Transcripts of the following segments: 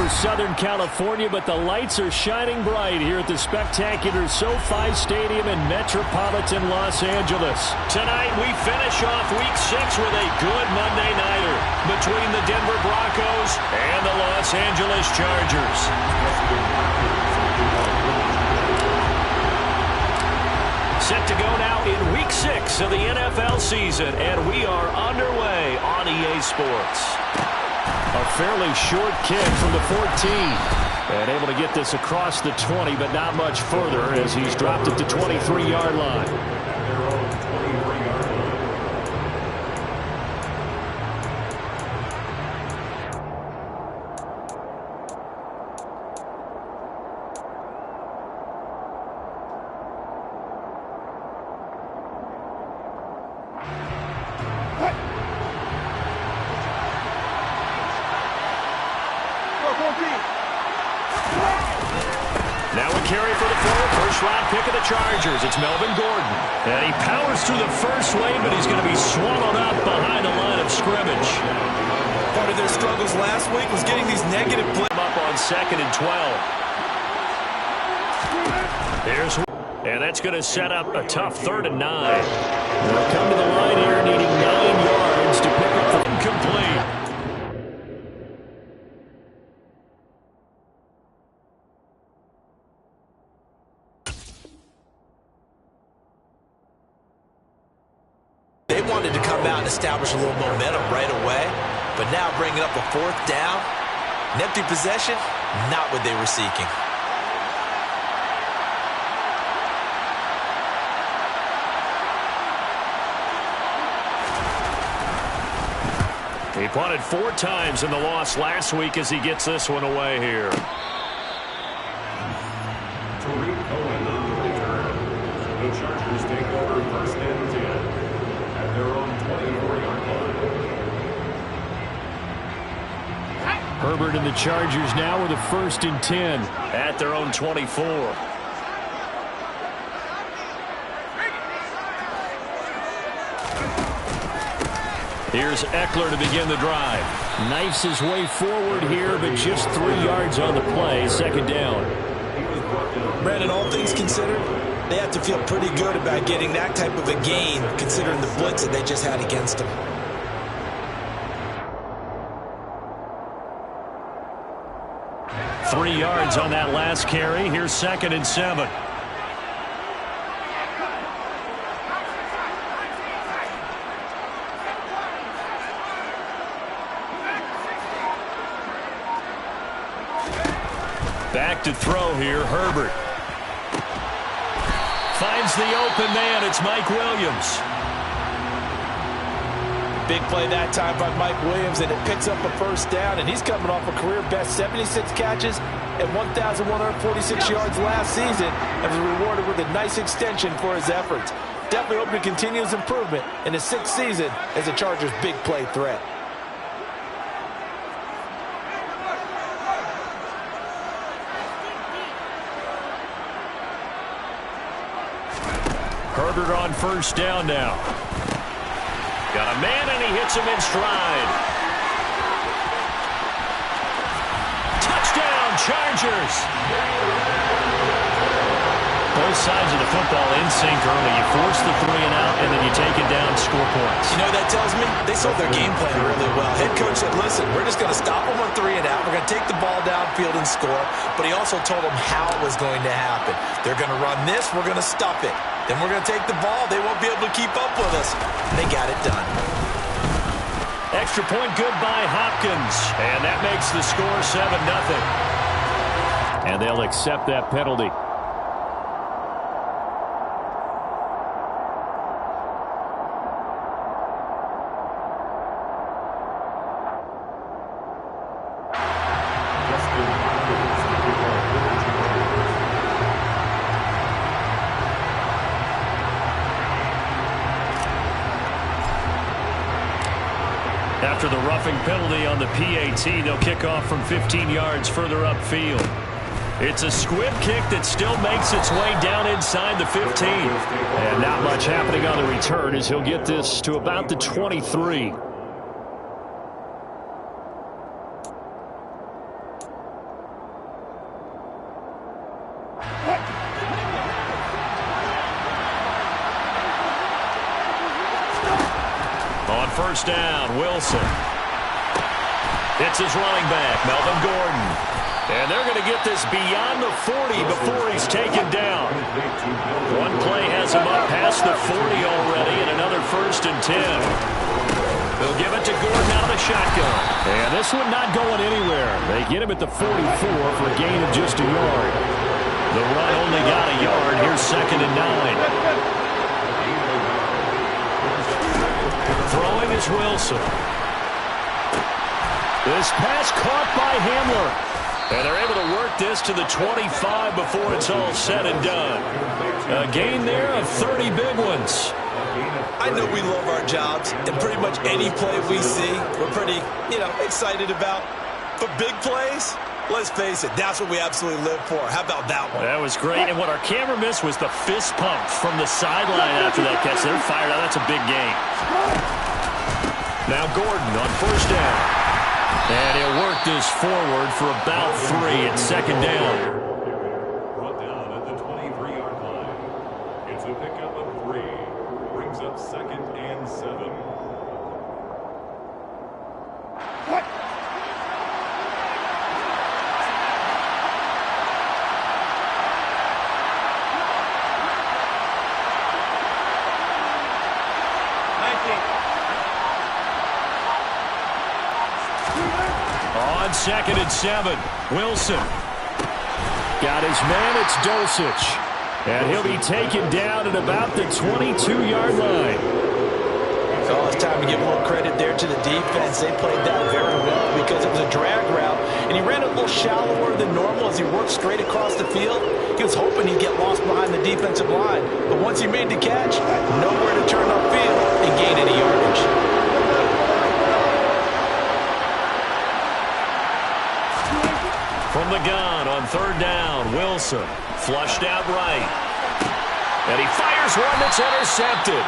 for Southern California, but the lights are shining bright here at the spectacular SoFi Stadium in metropolitan Los Angeles. Tonight, we finish off Week 6 with a good Monday nighter between the Denver Broncos and the Los Angeles Chargers. Set to go now in Week 6 of the NFL season, and we are underway on EA Sports. A fairly short kick from the 14. And able to get this across the 20, but not much further as he's dropped it to 23-yard line. Now a carry for the first-round pick of the Chargers. It's Melvin Gordon. And he powers through the first lane, but he's going to be swallowed up behind the line of scrimmage. Part of their struggles last week was getting these negative plays. Up on 2nd and 12. And that's going to set up a tough 3rd and 9. They'll come to the line here needing 9 yards to pick up the incomplete. They wanted to come out and establish a little momentum right away, but now bringing up a 4th down, an empty possession, not what they were seeking. He punted 4 times in the loss last week as he gets this one away here. The Chargers take over 1st and 10 at their own 24-yard line. Herbert and the Chargers now with a 1st and 10 at their own 24. Here's Eckler to begin the drive. Knifes his way forward here, but just 3 yards on the play. 2nd down. Brandon, all things considered, they have to feel pretty good about getting that type of a gain, considering the blitz that they just had against them. Three yards on that last carry. Here's 2nd and 7. Back to throw here, Herbert. Finds the open man. It's Mike Williams. Big play that time by Mike Williams, and it picks up a 1st down, and he's coming off a career-best 76 catches and 1,146 yards last season, and was rewarded with a nice extension for his efforts. Definitely hoping to continue his improvement in his 6th season as a Chargers' big play threat. Herbert on 1st down now. Got a man, and he hits him in stride. Touchdown, Chargers! Both sides of the football in sync early. You force the 3 and out, and then you take it down, score points. You know what that tells me? They sold their game plan really well. Head coach said, listen, we're just going to stop them on 3 and out. We're going to take the ball downfield and score. But he also told them how it was going to happen. They're going to run this. We're going to stop it. Then we're going to take the ball. They won't be able to keep up with us. They got it done. Extra point good by Hopkins. And that makes the score 7-0. And they'll accept that penalty. After the roughing penalty on the PAT, they'll kick off from 15 yards further upfield. It's a squib kick that still makes its way down inside the 15. And not much happening on the return as he'll get this to about the 23. first down. Wilson. It's his running back, Melvin Gordon. And they're going to get this beyond the 40 before he's taken down. One play has him up past the 40 already, and another 1st and 10. They'll give it to Gordon out of the shotgun. And this one not going anywhere. They get him at the 44 for a gain of just a yard. The run only got a yard. Here's 2nd and 9. Throwing is Wilson. This pass caught by Hamler. And they're able to work this to the 25 before it's all said and done. A gain there of 30 big ones. I know we love our jobs, and pretty much any play we see, we're pretty, excited about. But big plays, let's face it, that's what we absolutely live for. How about that one? That was great, and what our camera missed was the fist pump from the sideline after that catch. They're fired out. That's a big gain. Now Gordon on first down. And he'll work this forward for about 3. It's 2nd down. Brought down at the 23-yard line. It's a pickup of 3. Brings up 2nd and 7. What? On 2nd and 7, Wilson. Got his man, it's Dulcich. And he'll be taken down at about the 22-yard line. Oh, it's time to give more credit there to the defense. They played that very well because it was a drag route, and he ran a little shallower than normal as he worked straight across the field. He was hoping he'd get lost behind the defensive line, but once he made the catch, nowhere to turn upfield and gain any yardage. From the gun on 3rd down, Wilson flushed out right. And he fires one that's intercepted.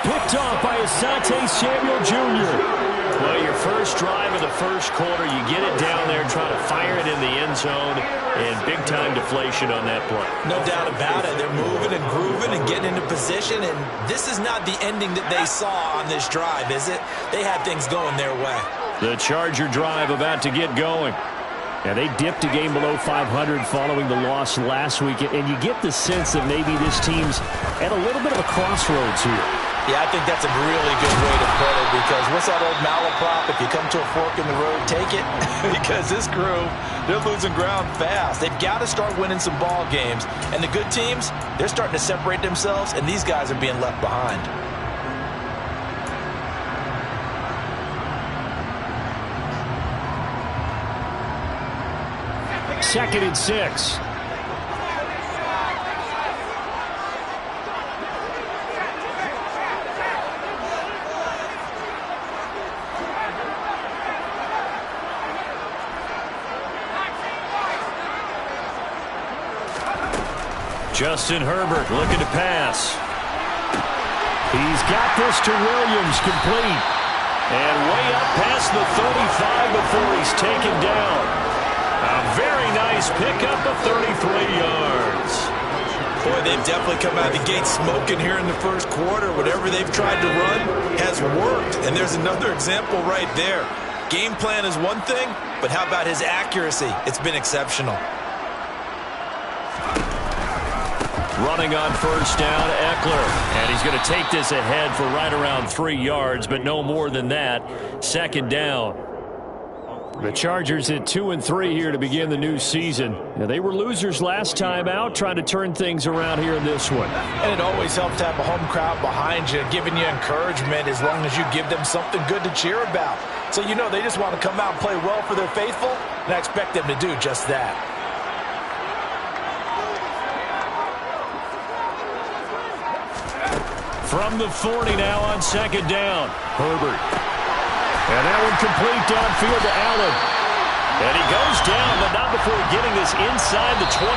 Picked off by Asante Samuel Jr. Well, your first drive of the first quarter, you get it down there, try to fire it in the end zone, and big-time deflation on that play. No doubt about it. They're moving and grooving and getting into position, and this is not the ending that they saw on this drive, is it? They had things going their way. The Charger drive about to get going. And they dipped a game below 500 following the loss last week. And you get the sense that maybe this team's at a little bit of a crossroads here. Yeah, I think that's a really good way to put it because what's that old malaprop? If you come to a fork in the road, take it. Because this crew, they're losing ground fast. They've got to start winning some ball games. And the good teams, they're starting to separate themselves, and these guys are being left behind. Second and 6. Justin Herbert looking to pass. He's got this to Williams, complete. And way up past the 35 before he's taken down. A very nice pickup of 33 yards. Boy, they've definitely come out of the gate smoking here in the first quarter. Whatever they've tried to run has worked. And there's another example right there. Game plan is one thing, but how about his accuracy? It's been exceptional. Running on first down, Eckler. And he's going to take this ahead for right around 3 yards, but no more than that. 2nd down. The Chargers at 2-3 here to begin the new season. Now, they were losers last time out, trying to turn things around here in this one. And it always helps to have a home crowd behind you, giving you encouragement as long as you give them something good to cheer about. So you know they just want to come out and play well for their faithful, and I expect them to do just that. From the 40 now on 2nd down, Herbert. And that one complete downfield to Allen. And he goes down, but not before getting this inside the 25.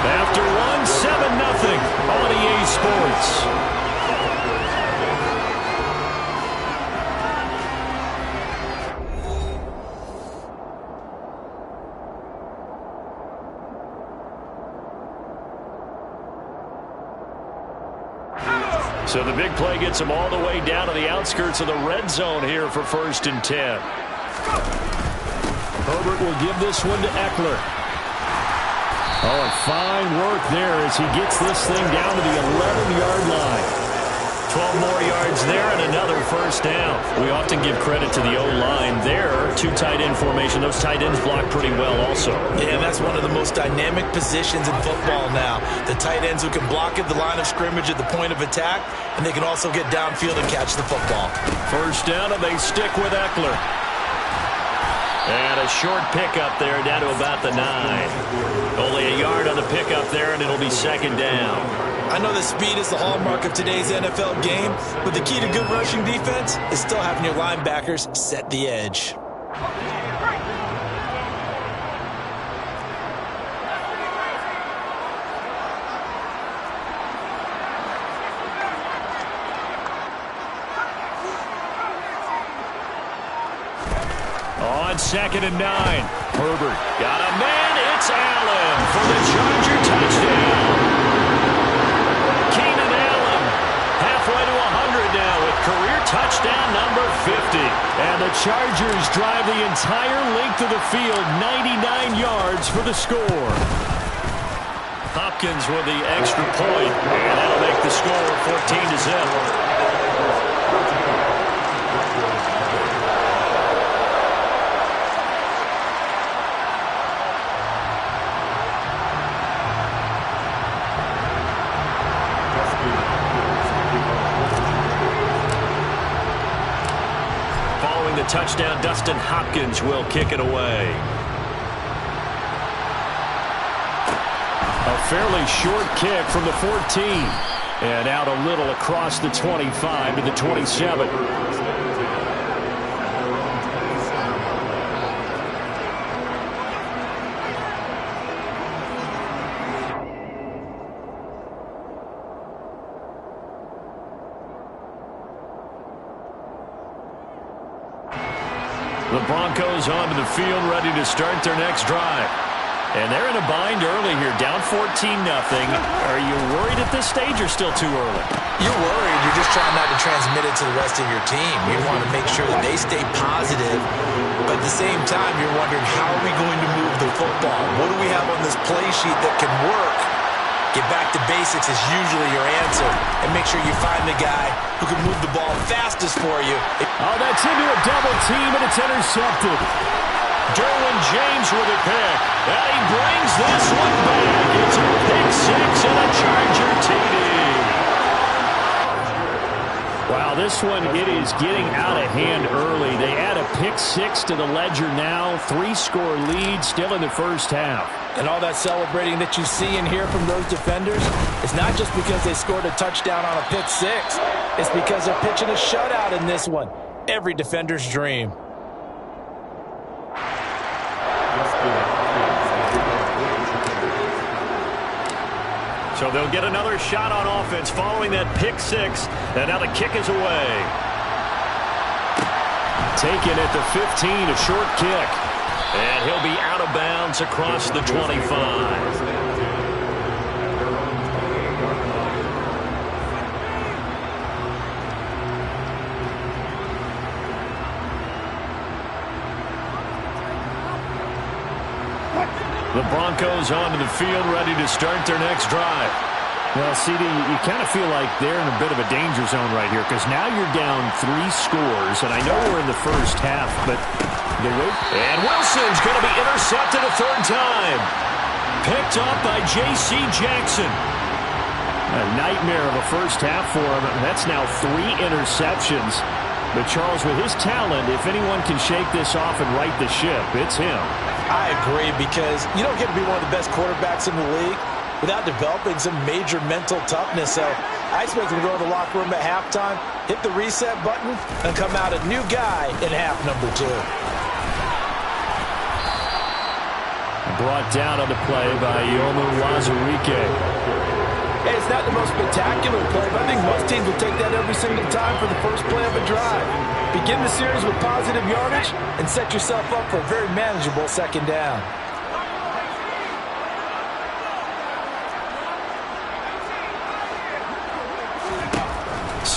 After one, 7-0 on EA Sports. So the big play gets him all the way down to the outskirts of the red zone here for 1st and 10. Herbert will give this one to Eckler. Oh, and fine work there as he gets this thing down to the 11-yard line. 12 more yards there and another 1st down. We often give credit to the O-line there. 2 tight end formation. Those tight ends block pretty well also. Yeah, and that's one of the most dynamic positions in football now. The tight ends who can block at the line of scrimmage at the point of attack, and they can also get downfield and catch the football. 1st down, and they stick with Eckler. And a short pickup there down to about the 9. Only a yard on the pickup there, and it'll be 2nd down. I know that speed is the hallmark of today's NFL game, but the key to good rushing defense is still having your linebackers set the edge. On 2nd and 9, Herbert got a man. It's Allen for the Charger touchdown. Keenan Allen halfway to 100 now with career touchdown number 50. And the Chargers drive the entire length of the field, 99 yards for the score. Hopkins with the extra point, and that'll make the score 14-0. Touchdown, Dustin Hopkins will kick it away. A fairly short kick from the 14. And out a little across the 25 to the 27. The Broncos onto the field, ready to start their next drive. And they're in a bind early here, down 14-0. Are you worried at this stage or still too early? You're worried. You're just trying not to transmit it to the rest of your team. You want to make sure that they stay positive, but at the same time, you're wondering, how are we going to move the football? What do we have on this play sheet that can work? Get back to basics is usually your answer. And make sure you find the guy who can move the ball fastest for you. Oh, that's into a double team, and it's intercepted. Derwin James with a pick. And he brings this one back. It's a pick 6 and a Charger TD. Wow, this one, it is getting out of hand early. They add a pick 6 to the ledger now. 3-score lead still in the 1st half. And all that celebrating that you see and hear from those defenders is not just because they scored a touchdown on a pick 6. It's because they're pitching a shutout in this one. Every defender's dream. So they'll get another shot on offense following that pick 6. And now the kick is away. Taken at the 15, a short kick. And he'll be out of bounds across the 25. The Broncos onto the field, ready to start their next drive. Well, CD, you kind of feel like they're in a bit of a danger zone right here because now you're down 3 scores, and I know we're in the 1st half, but the wait. And Wilson's going to be intercepted a 3rd time. Picked up by J.C. Jackson. A nightmare of a 1st half for him. That's now 3 interceptions. But Charles, with his talent, if anyone can shake this off and right the ship, it's him. I agree, because you don't get to be one of the best quarterbacks in the league without developing some major mental toughness. So I expect him to go to the locker room at halftime, hit the reset button, and come out a new guy in half number 2. Brought down on the play by Yomu Wazirike. Hey, it's not the most spectacular play, but I think most teams will take that every single time for the first play of a drive. Begin the series with positive yardage and set yourself up for a very manageable 2nd down.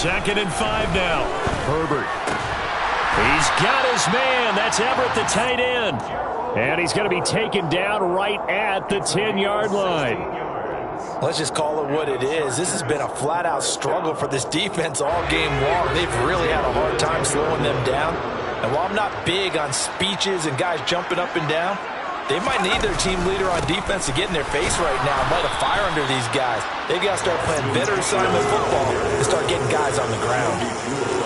2nd and 5 now. Herbert. He's got his man. That's Everett, the tight end. And he's going to be taken down right at the 10-yard line. Let's just call it what it is. This has been a flat-out struggle for this defense all game long. They've really had a hard time slowing them down. And while I'm not big on speeches and guys jumping up and down, they might need their team leader on defense to get in their face right now and light a fire under these guys. They've got to start playing better assignment football and start getting guys on the ground.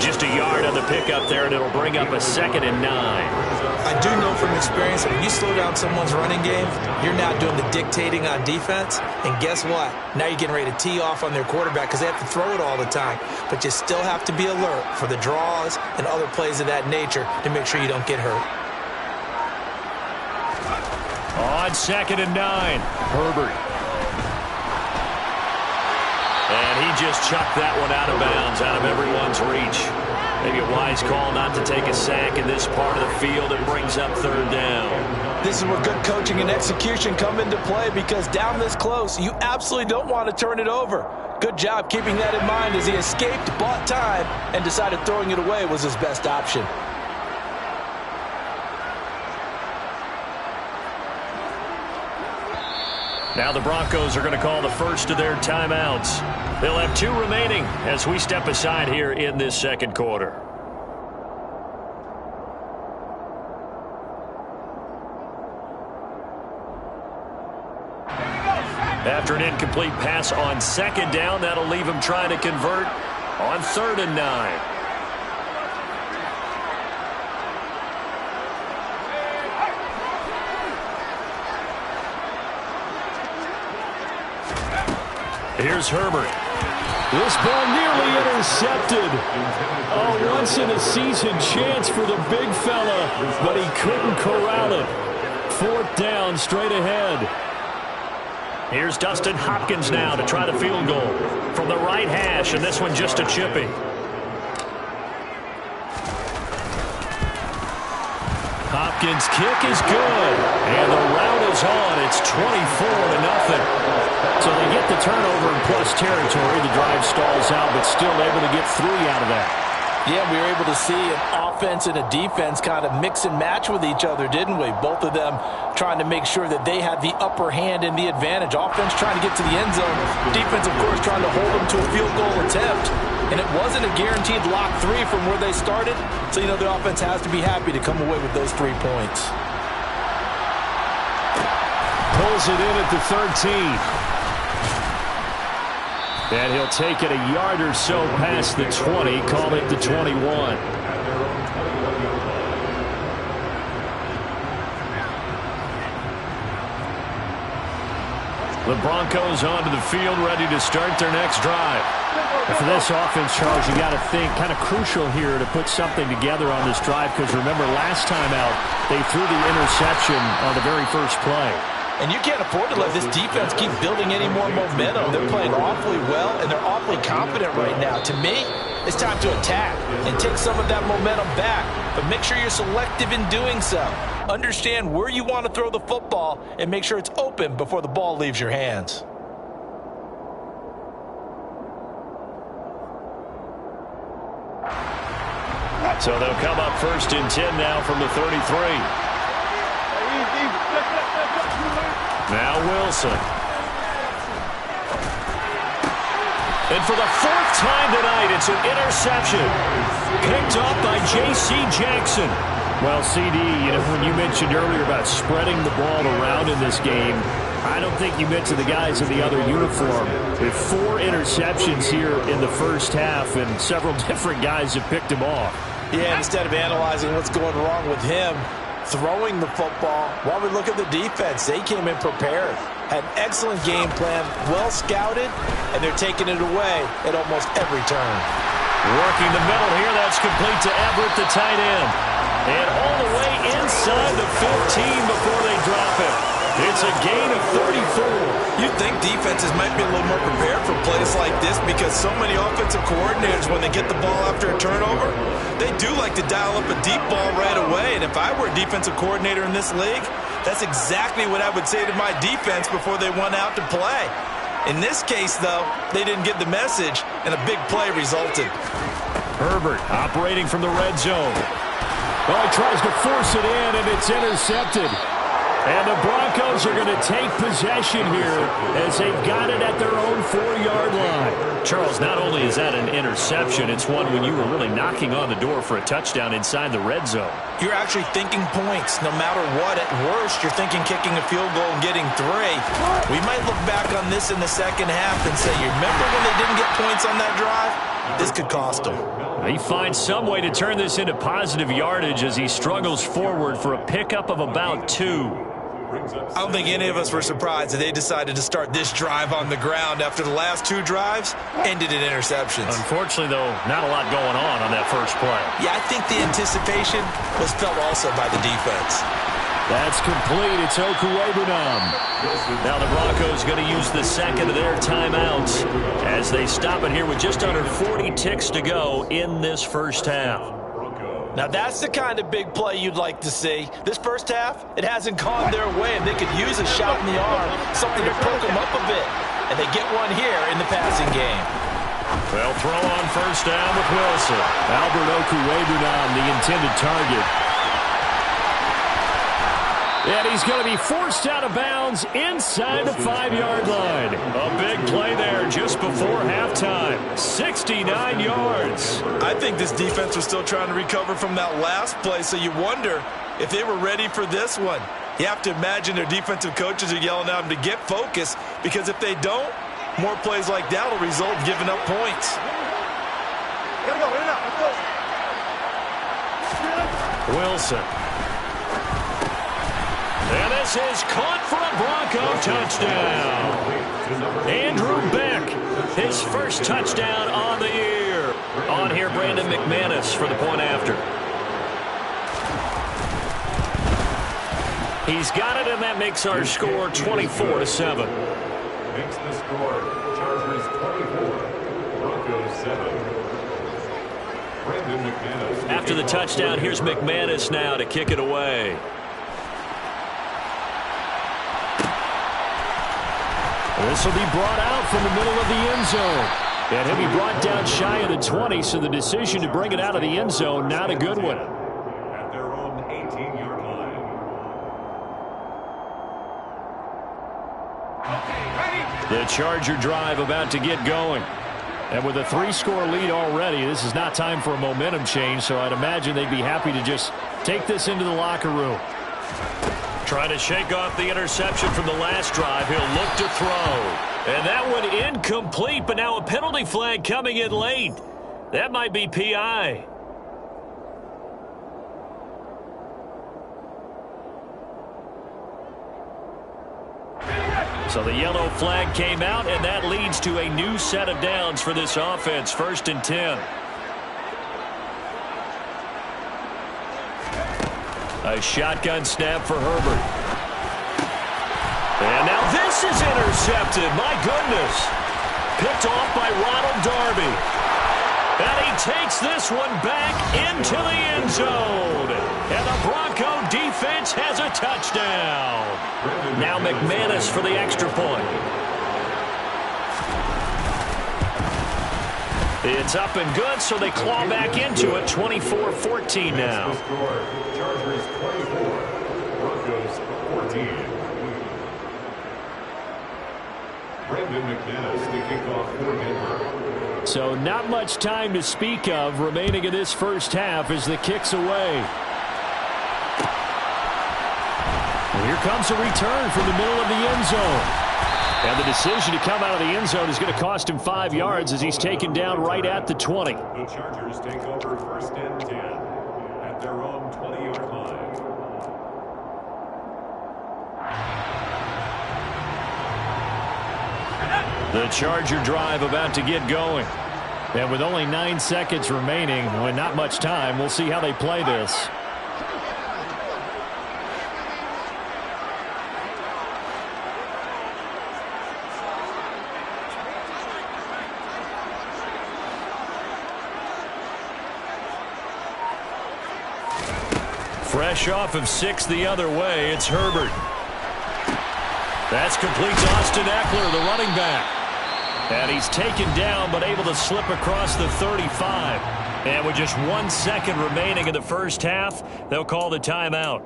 Just a yard on the pickup there, and it'll bring up a 2nd and 9. I do know from experience that when you slow down someone's running game, you're now doing the dictating on defense. And guess what? Now you're getting ready to tee off on their quarterback because they have to throw it all the time. But you still have to be alert for the draws and other plays of that nature to make sure you don't get hurt. On 2nd and 9, Herbert. And he just chucked that one out of bounds, out of everyone's reach. Maybe a wise call not to take a sack in this part of the field. It brings up 3rd down. This is where good coaching and execution come into play because down this close, you absolutely don't want to turn it over. Good job keeping that in mind as he escaped, bought time, and decided throwing it away was his best option. Now the Broncos are going to call the first of their timeouts. They'll have 2 remaining as we step aside here in this 2nd quarter. After an incomplete pass on 2nd down, that'll leave him trying to convert on 3rd and 9. Here's Herbert. This ball nearly intercepted. A once-in-a-season chance for the big fella, but he couldn't corral it. 4th down, straight ahead. Here's Dustin Hopkins now to try the field goal from the right hash, and this one just a chippy. Hopkins' kick is good, and the route is on. It's 24-0. So they get the turnover in plus territory. The drive stalls out, but still able to get 3 out of that. Yeah, we were able to see an offense and a defense kind of mix and match with each other, didn't we? Both of them trying to make sure that they had the upper hand and the advantage. Offense trying to get to the end zone. Defense, of course, trying to hold them to a field goal attempt. And it wasn't a guaranteed lock 3 from where they started. So, you know, the offense has to be happy to come away with those 3 points. Pulls it in at the 13. And he'll take it a yard or so past the 20, call it the 21. The Broncos onto the field, ready to start their next drive. And for this offense, Charles, you got to think kind of crucial here to put something together on this drive because remember last time out, they threw the interception on the very first play. And you can't afford to let this defense keep building any more momentum. They're playing awfully well, and they're awfully confident right now. To me, it's time to attack and take some of that momentum back. But make sure you're selective in doing so. Understand where you want to throw the football and make sure it's open before the ball leaves your hands. So they'll come up 1st and 10 now from the 33. Now Wilson. And for the 4th time tonight, it's an interception. Picked off by J.C. Jackson. Well, CD, you know, when you mentioned earlier about spreading the ball around in this game, I don't think you meant to the guys in the other uniform. With 4 interceptions here in the first half, and several different guys have picked him off. Yeah, instead of analyzing what's going wrong with him, throwing the football, while we look at the defense, they came in prepared. Had an excellent game plan, well scouted, and they're taking it away at almost every turn. Working the middle here, that's complete to Everett, the tight end. And all the way inside the 15 before they drop it. It's a gain of 34. You'd think defenses might be a little more prepared for plays like this because so many offensive coordinators, when they get the ball after a turnover, they do like to dial up a deep ball right away. And if I were a defensive coordinator in this league, that's exactly what I would say to my defense before they went out to play. In this case, though, they didn't get the message, and a big play resulted. Herbert operating from the red zone. Well, he tries to force it in, and it's intercepted. And the Broncos are going to take possession here as they've got it at their own 4-yard line. Charles, not only is that an interception, it's one when you were really knocking on the door for a touchdown inside the red zone. You're actually thinking points. No matter what, at worst, you're thinking kicking a field goal and getting 3. We might look back on this in the second half and say, you remember when they didn't get points on that drive? This could cost them. He finds some way to turn this into positive yardage as he struggles forward for a pickup of about 2. I don't think any of us were surprised that they decided to start this drive on the ground after the last 2 drives ended in interceptions. Unfortunately, though, not a lot going on that first play. Yeah, I think the anticipation was felt also by the defense. That's complete. It's Okuwebunam. Now the Broncos going to use the second of their timeouts as they stop it here with just under 40 ticks to go in this first half. Now that's the kind of big play you'd like to see. This first half, it hasn't gone their way, and they could use a shot in the arm, something to perk them up a bit. And they get one here in the passing game. They'll throw on first down with Wilson. Albert Okuwebunam, the intended target. And he's going to be forced out of bounds inside the 5-yard line. A big play there just before halftime. 69 yards. I think this defense was still trying to recover from that last play, so you wonder if they were ready for this one. You have to imagine their defensive coaches are yelling at them to get focused, because if they don't, more plays like that will result in giving up points. Wilson. And this is caught for a Bronco touchdown. Andrew Beck, his first touchdown on the year. On here, Brandon McManus for the point after. He's got it, and that makes our score 24-7. Makes the score Chargers 24, Broncos 7. Brandon McManus. After the touchdown, here's McManus now to kick it away. This will be brought out from the middle of the end zone. And he'll be brought down shy of the 20, so the decision to bring it out of the end zone, not a good one. At their own 18-yard line. The Charger drive about to get going. And with a 3-score lead already, this is not time for a momentum change, so I'd imagine they'd be happy to just take this into the locker room. Trying to shake off the interception from the last drive. He'll look to throw. And that one incomplete, but now a penalty flag coming in late. That might be PI. So the yellow flag came out, and that leads to a new set of downs for this offense. 1st and 10. A shotgun snap for Herbert. And now this is intercepted. My goodness. Picked off by Ronald Darby. And he takes this one back into the end zone. And the Bronco defense has a touchdown. Now McManus for the extra point. It's up and good, so they claw back into it. 24-14 now. Chargers 24, Broncos 14. Brandon McManus to kick off for Denver. So not much time to speak of remaining in this first half as the kick's away. Well, here comes a return from the middle of the end zone. And the decision to come out of the end zone is going to cost him 5 yards as he's taken down right at the 20. The Chargers take over 1st and 10 at their own 20-yard line. The Charger drive about to get going. And with only 9 seconds remaining, with not much time, we'll see how they play this. Fresh off of 6 the other way, it's Herbert. That's complete to Austin Eckler, the running back. And he's taken down but able to slip across the 35. And with just 1 second remaining in the first half, they'll call the timeout.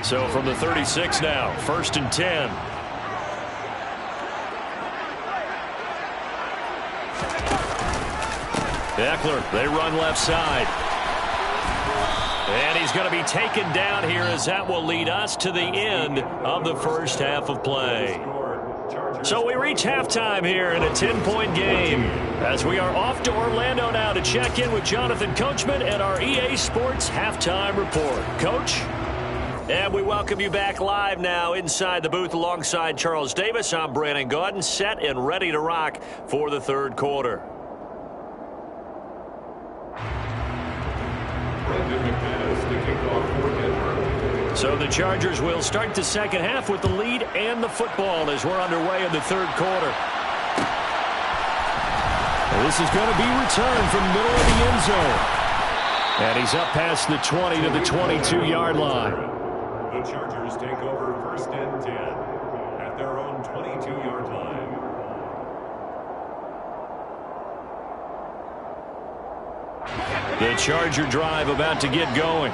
So from the 36 now, 1st and 10. Eckler, they run left side. And he's going to be taken down here as that will lead us to the end of the first half of play. So we reach halftime here in a 10-point game as we are off to Orlando now to check in with Jonathan Coachman and our EA Sports Halftime Report. Coach? And we welcome you back live now inside the booth alongside Charles Davis. I'm Brandon Gaudin, set and ready to rock for the third quarter. So the Chargers will start the second half with the lead and the football as we're underway in the third quarter. This is going to be returned from the middle of the end zone. And he's up past the 20 to the 22-yard line. The Chargers take over 1st and 10 at their own 22-yard line. The Charger drive about to get going.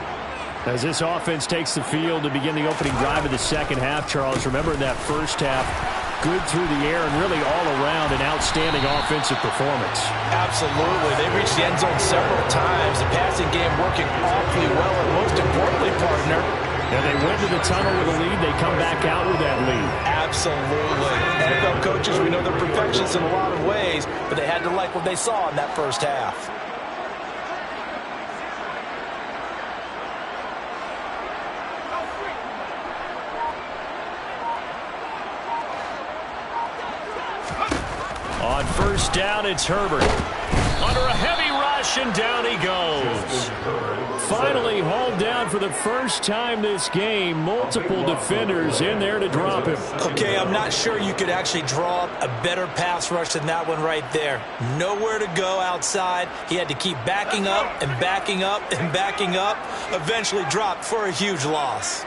As this offense takes the field to begin the opening drive of the second half, Charles, remember in that first half, good through the air and really all around an outstanding offensive performance. Absolutely. They reached the end zone several times. The passing game working awfully well, and most importantly, partner, and they went to the tunnel with a lead. They come back out with that lead. Absolutely. NFL coaches, we know they're perfectionists in a lot of ways, but they had to like what they saw in that first half. On first down, it's Herbert. Under a heavy rush, and down he goes. Finally hauled down for the first time this game. Multiple defenders in there to drop him. Okay, I'm not sure you could actually draw up a better pass rush than that one right there. Nowhere to go outside. He had to keep backing up and backing up and backing up. Eventually dropped for a huge loss.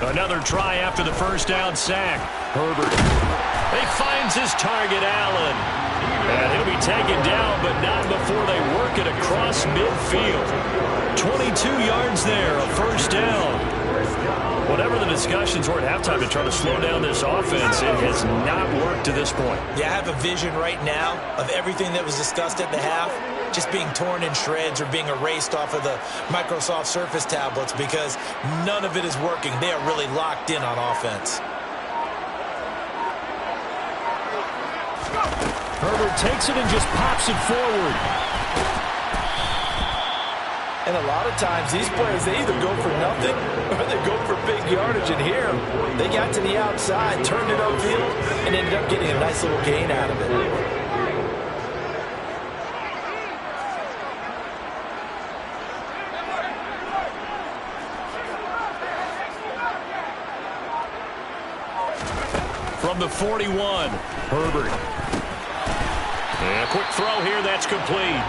Another try after the first down sack. Herbert. He finds his target, Allen. And he'll be taken down, but not before they work it across midfield. 22 yards there, a first down. Whatever the discussions were at halftime to try to slow down this offense, it has not worked to this point. Yeah, I have a vision right now of everything that was discussed at the half just being torn in shreds or being erased off of the Microsoft Surface tablets because none of it is working. They are really locked in on offense. Herbert takes it and just pops it forward. And a lot of times these plays, they either go for nothing or they go for big yardage. And here, they got to the outside, turned it upfield, and ended up getting a nice little gain out of it. From the 41, Herbert. And a quick throw here, that's complete.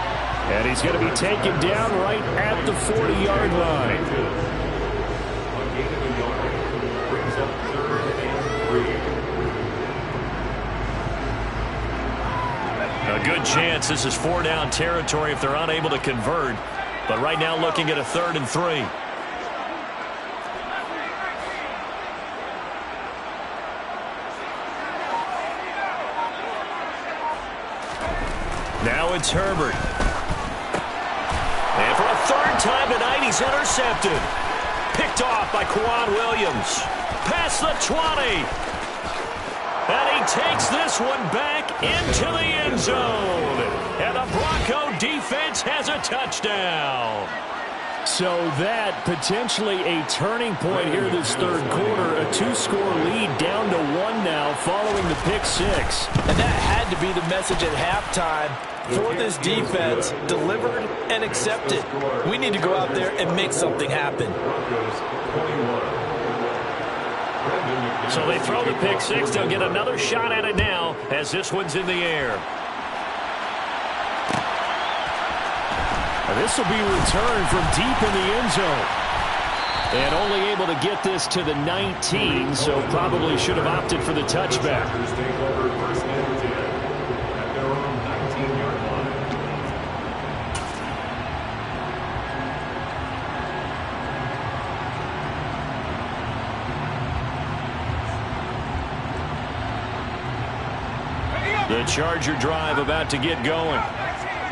And he's going to be taken down right at the 40-yard line. A gain of a yard brings up 3rd and 3. A good chance this is 4-down territory if they're unable to convert. But right now looking at a 3rd and 3. Now it's Herbert. And for a 3rd time tonight, he's intercepted. Picked off by Quan Williams. Past the 20. And he takes this one back into the end zone. And the Bronco defense has a touchdown. So that potentially a turning point here this third quarter. A 2-score lead down to 1 now following the pick 6. And that had to be the message at halftime for this defense, delivered and accepted. We need to go out there and make something happen. Broncos 21. So they throw the pick six. They'll get another shot at it now as this one's in the air. This will be returned from deep in the end zone. And only able to get this to the 19, so probably should have opted for the touchback. The Charger drive about to get going.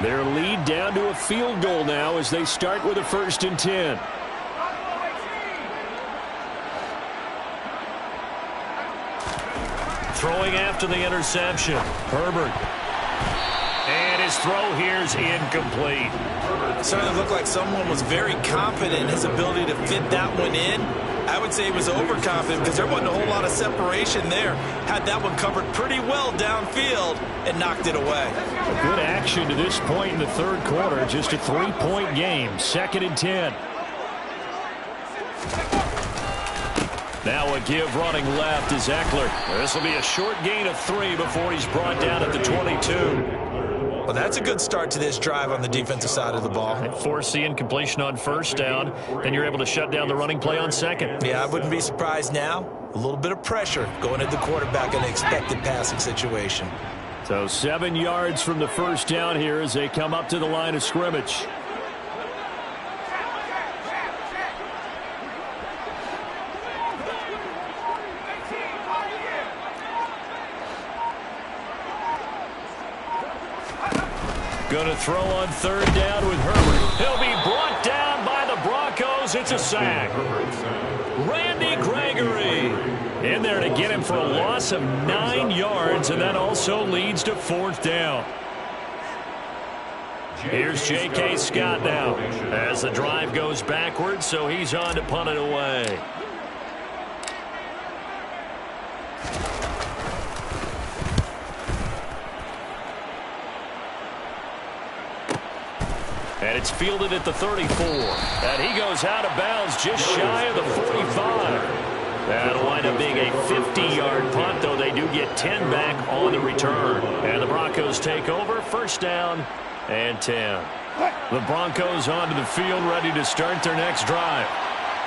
Their lead down to a field goal now as they start with a 1st and 10. Throwing after the interception. Herbert. And his throw here is incomplete. It certainly looked like someone was very confident in his ability to fit that one in. I would say he was overconfident because there wasn't a whole lot of separation there. Had that one covered pretty well downfield and knocked it away. A good action to this point in the 3rd quarter. Just a 3-point game. 2nd and 10. Now a give running left is Eckler. This will be a short gain of 3 before he's brought down at the 22. Well, that's a good start to this drive on the defensive side of the ball. Force the incompletion on 1st down. Then you're able to shut down the running play on 2nd. Yeah, I wouldn't be surprised now. A little bit of pressure going at the quarterback in an expected passing situation. So 7 yards from the 1st down here as they come up to the line of scrimmage. Going to throw on 3rd down with Herbert. He'll be brought down by the Broncos. It's a sack. Randy Gregory in there to get him for a loss of 9 yards, and that also leads to 4th down. Here's J.K. Scott now as the drive goes backwards, so he's on to punt it away. And it's fielded at the 34. And he goes out of bounds just shy of the 45. That'll wind up being a 50-yard punt, though they do get 10 back on the return. And the Broncos take over. 1st down and 10. The Broncos onto the field ready to start their next drive.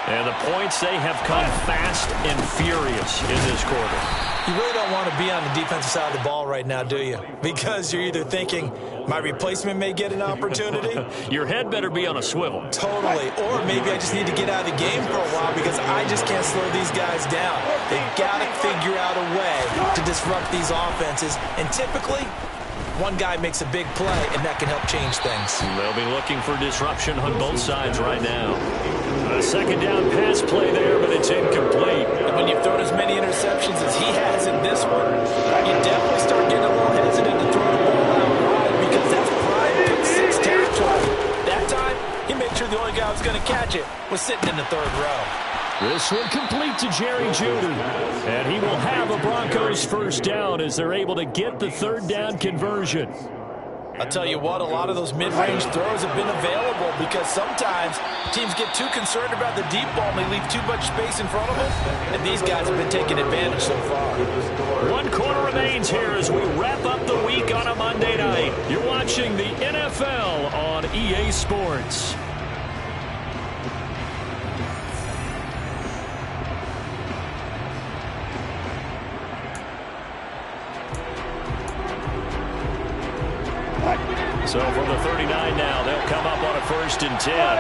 And the points, they have come fast and furious in this quarter. You really don't want to be on the defensive side of the ball right now, do you? Because you're either thinking, my replacement may get an opportunity. Your head better be on a swivel. Totally. Or maybe I just need to get out of the game for a while because I just can't slow these guys down. They've got to figure out a way to disrupt these offenses. And typically, one guy makes a big play, and that can help change things. They'll be looking for disruption on both sides right now. A 2nd down pass play there, but it's incomplete. And when you've thrown as many interceptions as he has in this one, you definitely start getting a little hesitant to throw the ball out wide because that's prime pick 6 territory. That time, he made sure the only guy who was going to catch it was sitting in the 3rd row. This one complete to Jerry Jeudy. And he will have a Broncos 1st down as they're able to get the 3rd down conversion. I'll tell you what, a lot of those mid-range throws have been available because sometimes teams get too concerned about the deep ball and they leave too much space in front of them. And these guys have been taking advantage so far. 1 quarter remains here as we wrap up the week on a Monday night. You're watching the NFL on EA Sports. So from the 39 now, they'll come up on a 1st and 10.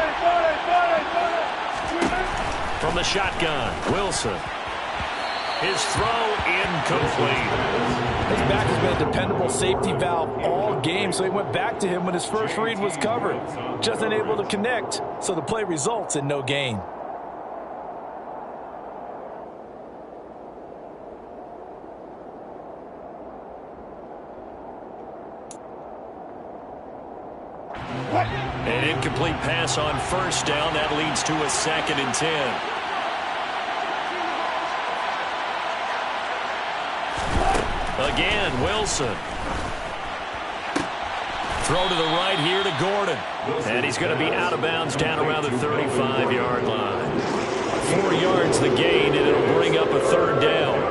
From the shotgun, Wilson. His throw incomplete. His back has been a dependable safety valve all game, so he went back to him when his first read was covered. Just unable to connect, so the play results in no gain. An incomplete pass on 1st down. That leads to a 2nd and 10. Again, Wilson. Throw to the right here to Gordon. And he's going to be out of bounds down around the 35-yard line. 4 yards the gain, and it'll bring up a 3rd down.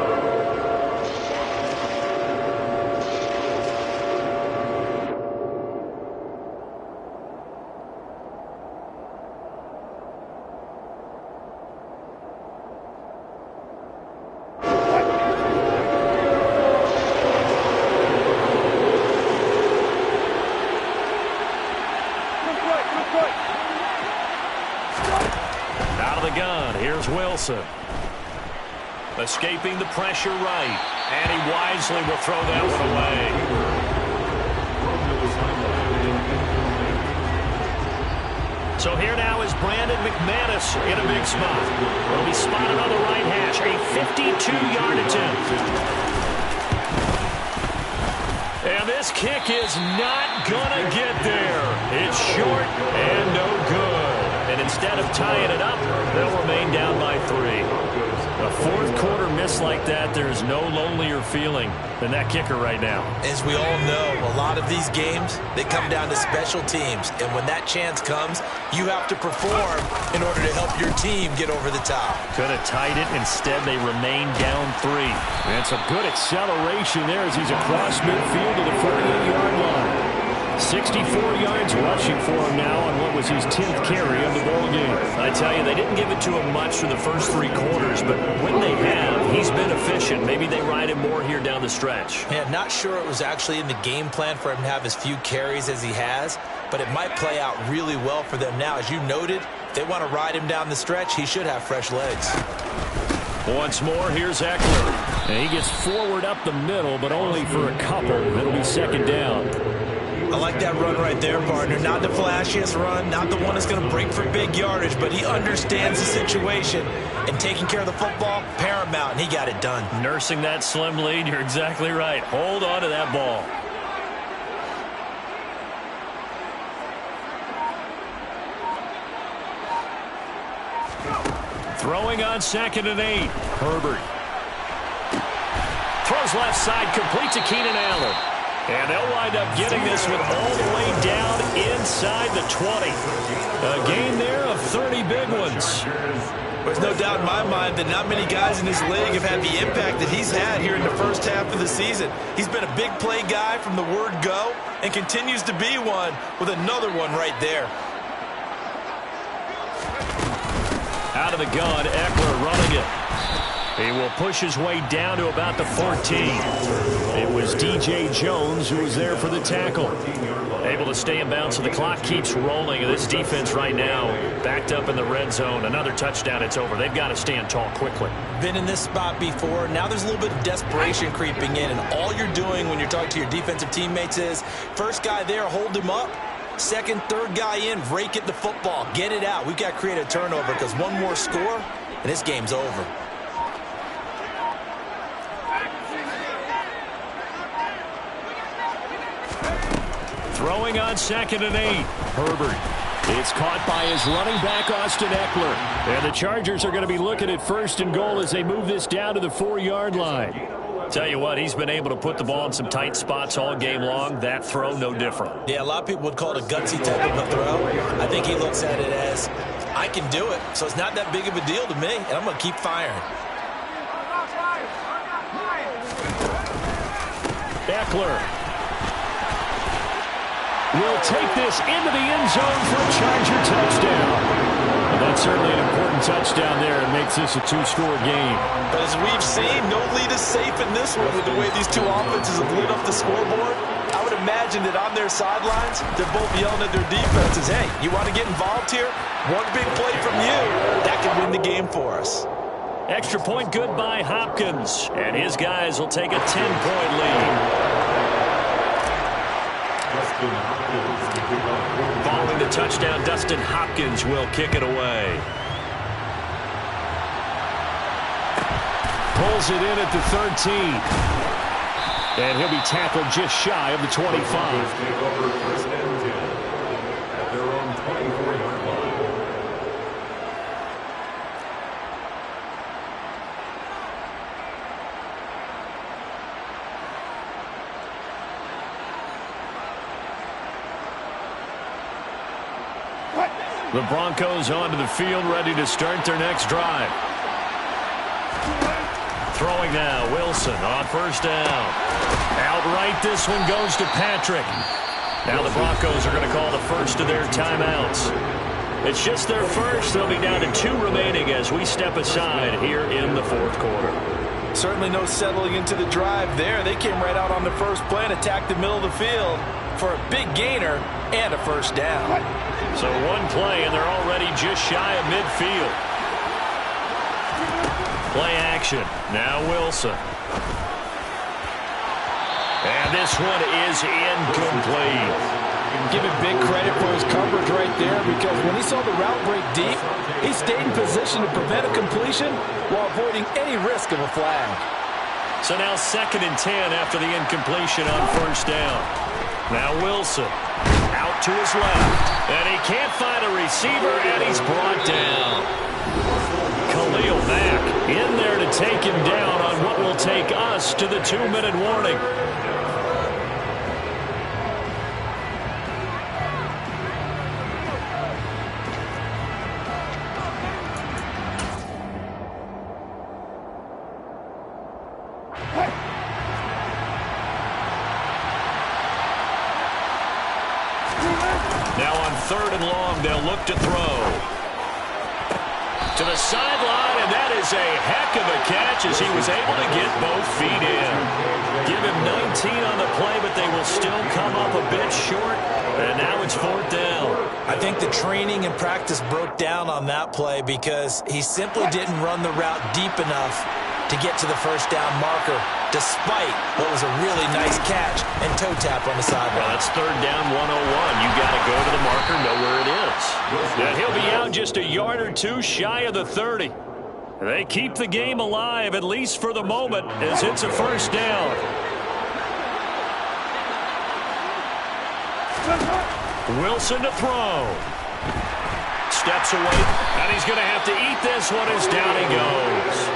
is Wilson. Escaping the pressure right. And he wisely will throw that one away. So here now is Brandon McManus in a big spot. Will be spotted on the right hash. A 52-yard attempt. And this kick is not going to get there. It's short and no good. And instead of tying it up, they'll remain down by 3. A fourth quarter miss like that, there is no lonelier feeling than that kicker right now. As we all know, a lot of these games, they come down to special teams. And when that chance comes, you have to perform in order to help your team get over the top. Could have tied it. Instead, they remain down 3. And some good acceleration there as he's across midfield to the 48-yard line. 64 yards rushing for him now on what was his 10th carry of the ball game. I tell you, they didn't give it to him much for the first 3 quarters, but when they have, he's been efficient. Maybe they ride him more here down the stretch. Yeah, not sure it was actually in the game plan for him to have as few carries as he has, but it might play out really well for them now. As you noted, if they want to ride him down the stretch, he should have fresh legs. Once more, here's Eckler. And he gets forward up the middle, but only for a couple. It'll be second down. I like that run right there, partner. Not the flashiest run, not the one that's going to break for big yardage, but he understands the situation, and taking care of the football, paramount, and he got it done. Nursing that slim lead, you're exactly right. Hold on to that ball. Throwing on 2nd and 8. Herbert. Throws left side, complete to Keenan Allen. And they'll wind up getting this one all the way down inside the 20. A gain there of 30 big ones. There's no doubt in my mind that not many guys in this league have had the impact that he's had here in the first half of the season. He's been a big play guy from the word go and continues to be one with another one right there. Out of the gun, Eckler running it. He will push his way down to about the 14. It was D.J. Jones who was there for the tackle. Able to stay in bounds, so the clock keeps rolling. This defense right now backed up in the red zone. Another touchdown, it's over. They've got to stand tall quickly. Been in this spot before. Now there's a little bit of desperation creeping in, and all you're doing when you're talking to your defensive teammates is, first guy there, hold him up. Second, third guy in, rake at the football. Get it out. We've got to create a turnover because one more score, and this game's over. Throwing on 2nd and 8. Herbert. It's caught by his running back, Austin Eckler. And the Chargers are going to be looking at 1st and goal as they move this down to the 4-yard line. Tell you what, he's been able to put the ball in some tight spots all game long. That throw, no different. Yeah, a lot of people would call it a gutsy type of a throw. I think he looks at it as, I can do it, so it's not that big of a deal to me, and I'm going to keep firing. Eckler will take this into the end zone for a Charger touchdown. Well, that's certainly an important touchdown there. It makes this a 2-score game. But as we've seen, no lead is safe in this one with the way these two offenses have lit up the scoreboard. I would imagine that on their sidelines, they're both yelling at their defenses, hey, you want to get involved here? One big play from you, that could win the game for us. Extra point good by Hopkins. And his guys will take a 10-point lead. Following the touchdown, Dustin Hopkins will kick it away. Pulls it in at the 13. And he'll be tackled just shy of the 25. The Broncos onto the field, ready to start their next drive. Throwing now, Wilson on 1st down. Outright, this one goes to Patrick. Now the Broncos are going to call the first of their timeouts. It's just their first. They'll be down to 2 remaining as we step aside here in the 4th quarter. Certainly no settling into the drive there. They came right out on the first play and attacked the middle of the field for a big gainer and a 1st down. So one play, and they're already just shy of midfield. Play action. Now Wilson. And this one is incomplete. Give him big credit for his coverage right there, because when he saw the route break deep, he stayed in position to prevent a completion while avoiding any risk of a flag. So now 2nd and 10 after the incompletion on 1st down. Now Wilson out to his left. And he can't find a receiver, and he's brought down. Khalil Mack in there to take him down on what will take us to the 2-minute warning. Now on 3rd and long, they'll look to throw. To the sideline, and that is a heck of a catch as he was able to get both feet in. Give him 19 on the play, but they will still come up a bit short, and now it's 4th down. I think the training and practice broke down on that play because he simply didn't run the route deep enough to get to the 1st down marker, despite what was a really nice catch and toe tap on the sideline. Well, that's 3rd down 101. You got to go to the marker, know where it is. And he'll be out just a yard or two shy of the 30. They keep the game alive, at least for the moment, as it's a 1st down. Wilson to throw. Steps away, and he's going to have to eat this one as down he goes.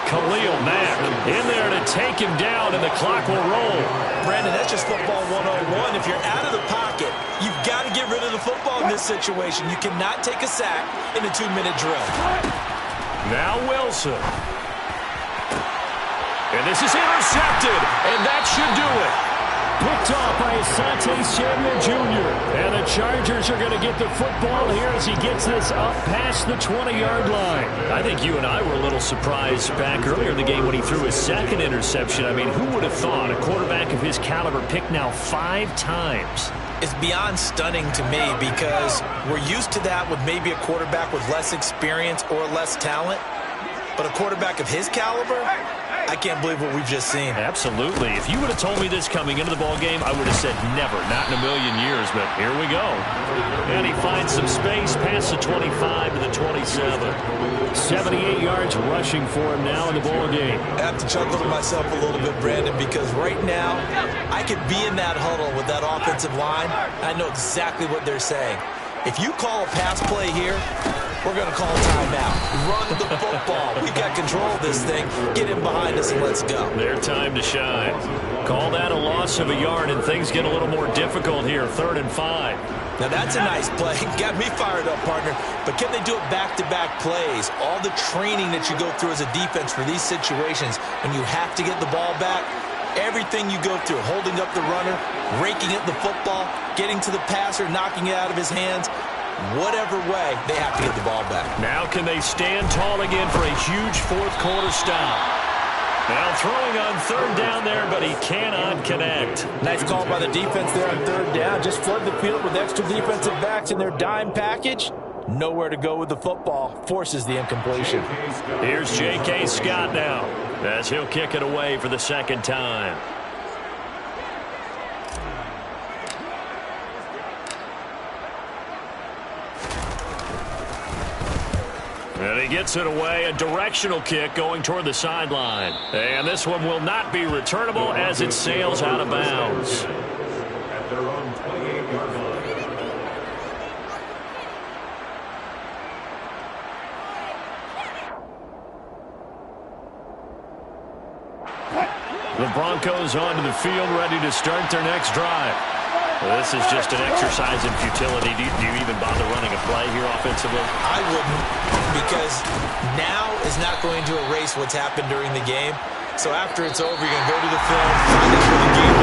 Khalil Mack in there to take him down, and the clock will roll. Brandon, that's just football 101. If you're out of the pocket, you've got to get rid of the football in this situation. You cannot take a sack in a 2-minute drill. Now Wilson. And this is intercepted, and that should do it. Picked off by Asante Samuel Jr. And the Chargers are going to get the football here as he gets this up past the 20-yard line. I think you and I were a little surprised back earlier in the game when he threw his 2nd interception. I mean, who would have thought a quarterback of his caliber picked now 5 times? It's beyond stunning to me because we're used to that with maybe a quarterback with less experience or less talent. But a quarterback of his caliber, I can't believe what we've just seen. Absolutely. If you would have told me this coming into the ball game, I would have said never, not in a million years, but here we go. And he finds some space past the 25 to the 27. 78 yards rushing for him now in the ball game. I have to chuckle to myself a little bit, Brandon, because right now I could be in that huddle with that offensive line. I know exactly what they're saying. If you call a pass play here, we're going to call timeout. Run the football. We got control of this thing. Get him behind us and let's go. Their time to shine. Call that a loss of a yard, and things get a little more difficult here. 3rd and 5. Now that's a nice play. Got me fired up, partner. But can they do it back-to-back plays? All the training that you go through as a defense for these situations, when you have to get the ball back, everything you go through, holding up the runner, raking at the football, getting to the passer, knocking it out of his hands, whatever way, they have to get the ball back. Now can they stand tall again for a huge 4th quarter stop? Now throwing on 3rd down there, but he cannot connect. Nice call by the defense there on 3rd down. Just flood the field with extra defensive backs in their dime package. Nowhere to go with the football. Forces the incompletion. Here's J.K. Scott now as he'll kick it away for the 2nd time. And he gets it away, a directional kick going toward the sideline. And this one will not be returnable as it sails out of bounds. At their own 28-yard line. The Broncos onto the field, ready to start their next drive. Well, this is just an exercise in futility. Do you even bother running a play here offensively? I wouldn't, because now is not going to erase what's happened during the game. So after it's over, you're going to go to the film, find out where the game